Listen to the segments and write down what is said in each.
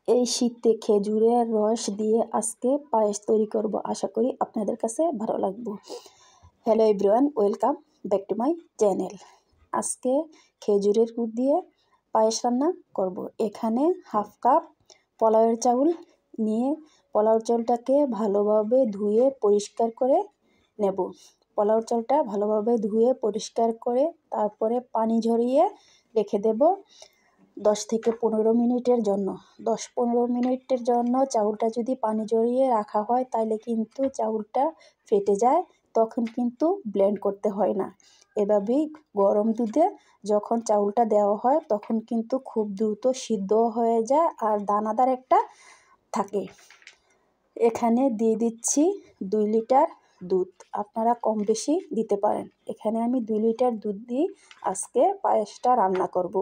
এই শীতে খেজুরের রস দিয়ে আজকে পায়েস তৈরি করব। আশা করি আপনাদের কাছে ভালো লাগবে। Hello everyone, welcome back to my channel. আজকে খেজুরের গুড় দিয়ে পায়েস রান্না করব। এখানে হাফ কাপ পোলাওয়ের চাউল নিয়ে পোলাওর চাউলটাকে ভালোভাবে ধুয়ে পরিষ্কার করে নেব। পোলাওর চাউলটা ভালোভাবে ধুয়ে পরিষ্কার করে তারপরে পানি ঝরিয়ে রেখে দেব 10 থেকে 15 মিনিটের জন্য। 10-15 মিনিটের জন্য চাউলটা যদি পানি ঝরিয়ে রাখা হয় তাহলে কিন্তু চাউলটা ফেটে যায়, তখন কিন্তু ব্লেন্ড করতে হয় না। এভাবেই গরম দুধে যখন চাউলটা দেওয়া হয় তখন কিন্তু খুব দ্রুত সিদ্ধ হয়ে যায় আর দানাদার একটা থাকে। এখানে দিয়ে দিচ্ছি 2 লিটার দুধ, আপনারা কম বেশি দিতে পারেন। এখানে আমি 2 লিটার দুধ দিয়ে আজকে পায়েসটা রান্না করব।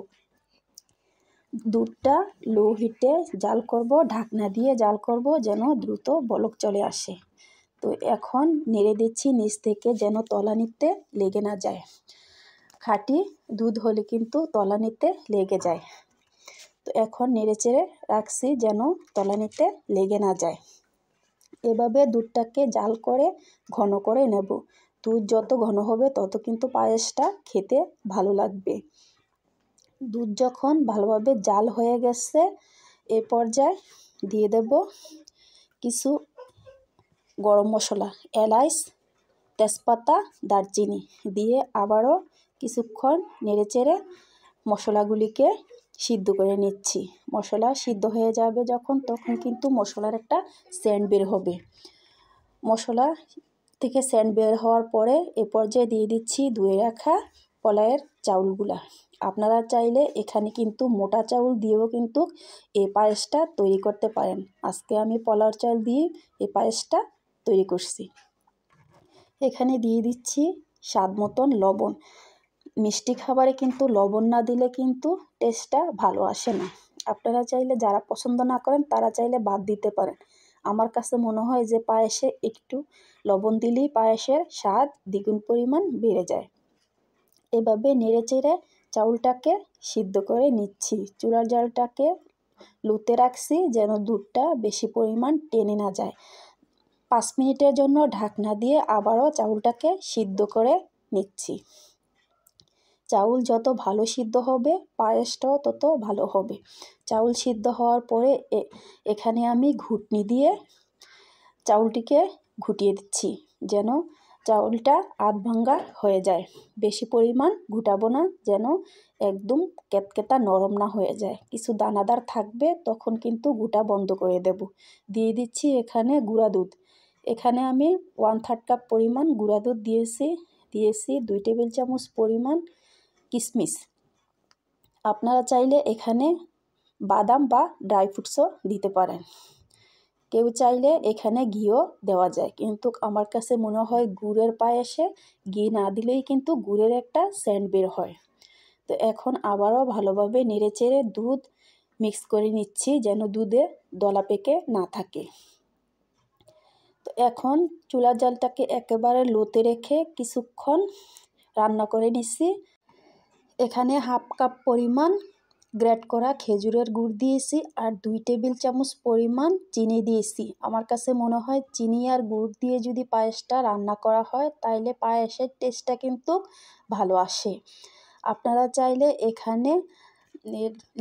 দুধটা লো হিটে জাল করব, ঢাকনা দিয়ে জাল করব যেন দ্রুত বলক চলে আসে। তো এখন নেড়ে দিচ্ছি নিচ থেকে যেন তলানিতে লেগে না যায়। খাঁটি দুধ হলে কিন্তু তলানিতে লেগে যায়। তো এখন নেড়ে চেড়ে রাখছি যেন তলানিতে লেগে না যায়। এভাবে দুধটাকে জাল করে ঘন করে নেব। দুধ যত ঘন হবে তত কিন্তু পায়েসটা খেতে ভালো লাগবে। দুধ যখন ভালোভাবে জাল হয়ে গেছে এ পর্যায়ে দিয়ে দেব কিছু গরম মশলা, এলাচ, তেজপাতা, দারচিনি দিয়ে আবারও কিছুক্ষণ নেড়েচেড়ে মশলাগুলিকে সিদ্ধ করে নিচ্ছি। মশলা সিদ্ধ হয়ে যাবে যখন, তখন কিন্তু মশলার একটা সেন্ট বের হবে। মশলা থেকে সেন্ট বের হওয়ার পরে এ পর্যায়ে দিয়ে দিচ্ছি ধুয়ে রাখা পোলাওয়ের চাউলগুলা। আপনারা চাইলে এখানে কিন্তু মোটা চাউল দিয়েও কিন্তু এই পায়েসটা তৈরি করতে পারেন। আজকে আমি পোলাওর চাল দিয়ে এই পায়েসটা তৈরি করছি। এখানে দিয়ে দিচ্ছি স্বাদ মতন লবণ। মিষ্টি খাবারে কিন্তু লবণ না দিলে কিন্তু টেস্টটা ভালো আসে না। আপনারা চাইলে, যারা পছন্দ না করেন তারা চাইলে বাদ দিতে পারেন। আমার কাছে মনে হয় যে পায়েসে একটু লবণ দিলেই পায়েসের স্বাদ দ্বিগুণ পরিমাণ বেড়ে যায়। এভাবে নেড়েচেড়ে চাউলটাকে সিদ্ধ করে নিচ্ছি। চুলার জালটাকে লুতে রাখছি যেন দুধটা বেশি পরিমাণ টেনে না যায়। 5 মিনিটের জন্য ঢাকনা দিয়ে আবারও চাউলটাকে সিদ্ধ করে নিচ্ছি। চাউল যত ভালো সিদ্ধ হবে পায়েসটাও তত ভালো হবে। চাউল সিদ্ধ হওয়ার পরে এখানে আমি ঘুটনি দিয়ে চাউলটিকে ঘুটিয়ে দিচ্ছি যেন চাউলটা আধ ভাঙ্গা হয়ে যায়। বেশি পরিমাণ ঘুটাবো না, যেন একদম কেতকেতা নরম না হয়ে যায়। কিছু দানাদার থাকবে, তখন কিন্তু ঘুটা বন্ধ করে দেব। দিয়ে দিচ্ছি এখানে গুঁড়া দুধ। এখানে আমি 1/3 কাপ পরিমাণ গুঁড়া দুধ দিয়েছি 2 টেবিল চামচ পরিমাণ কিশমিশ। আপনারা চাইলে এখানে বাদাম বা ড্রাই ফ্রুটসও দিতে পারেন। কেউ চাইলে এখানে ঘিও দেওয়া যায়, কিন্তু আমার কাছে মনে হয় গুড়ের পায়েসে ঘি না দিলেই কিন্তু গুড়ের একটা সেন্ট বের হয়। তো এখন আবারও ভালোভাবে নেড়েচেড়ে দুধ মিক্স করে নিচ্ছি যেন দুধে দলা পেকে না থাকে। তো এখন চুলার জালটাকে একেবারে লোতে রেখে কিছুক্ষণ রান্না করে নিচ্ছি। এখানে হাফ কাপ পরিমাণ গ্রেট করা খেজুরের গুড় দিয়েছি আর 2 টেবিল চামচ পরিমাণ চিনি দিয়েছি। আমার কাছে মনে হয় চিনি আর গুড় দিয়ে যদি পায়েসটা রান্না করা হয় তাইলে পায়েসের টেস্টটা কিন্তু ভালো আসে। আপনারা চাইলে এখানে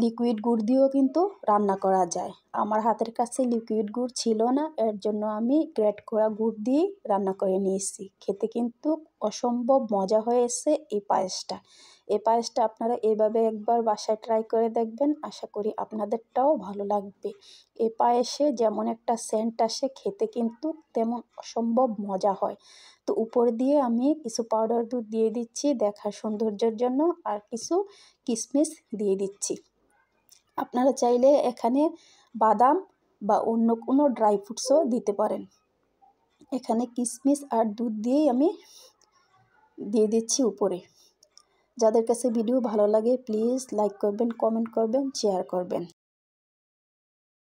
লিকুইড গুড় দিয়েও কিন্তু রান্না করা যায়। আমার হাতের কাছে লিকুইড গুড় ছিল না, এর জন্য আমি গ্রেট করা গুড় দিয়ে রান্না করে নিয়েছি। খেতে কিন্তু অসম্ভব মজা হয়েছে এই পায়েসটা। এই পায়েসটা আপনারা এইভাবে একবার বাসায় ট্রাই করে দেখবেন, আশা করি আপনাদেরটাও ভালো লাগবে। এই পায়েসে যেমন একটা সেন্ট আসে, খেতে কিন্তু তেমন অসম্ভব মজা হয়। তো উপর দিয়ে আমি কিছু পাউডার দুধ দিয়ে দিচ্ছি দেখার সৌন্দর্যের জন্য, আর কিছু কিশমিশ দিয়ে দিচ্ছি। আপনারা চাইলে এখানে বাদাম বা অন্য কোনো ড্রাই ফ্রুটসও দিতে পারেন। এখানে কিশমিশ আর দুধ দিয়েই আমি দিয়ে দিচ্ছি উপরে। যাদের কাছে ভিডিও ভালো লাগে প্লিজ লাইক করবেন, কমেন্ট করবেন, শেয়ার করবেন।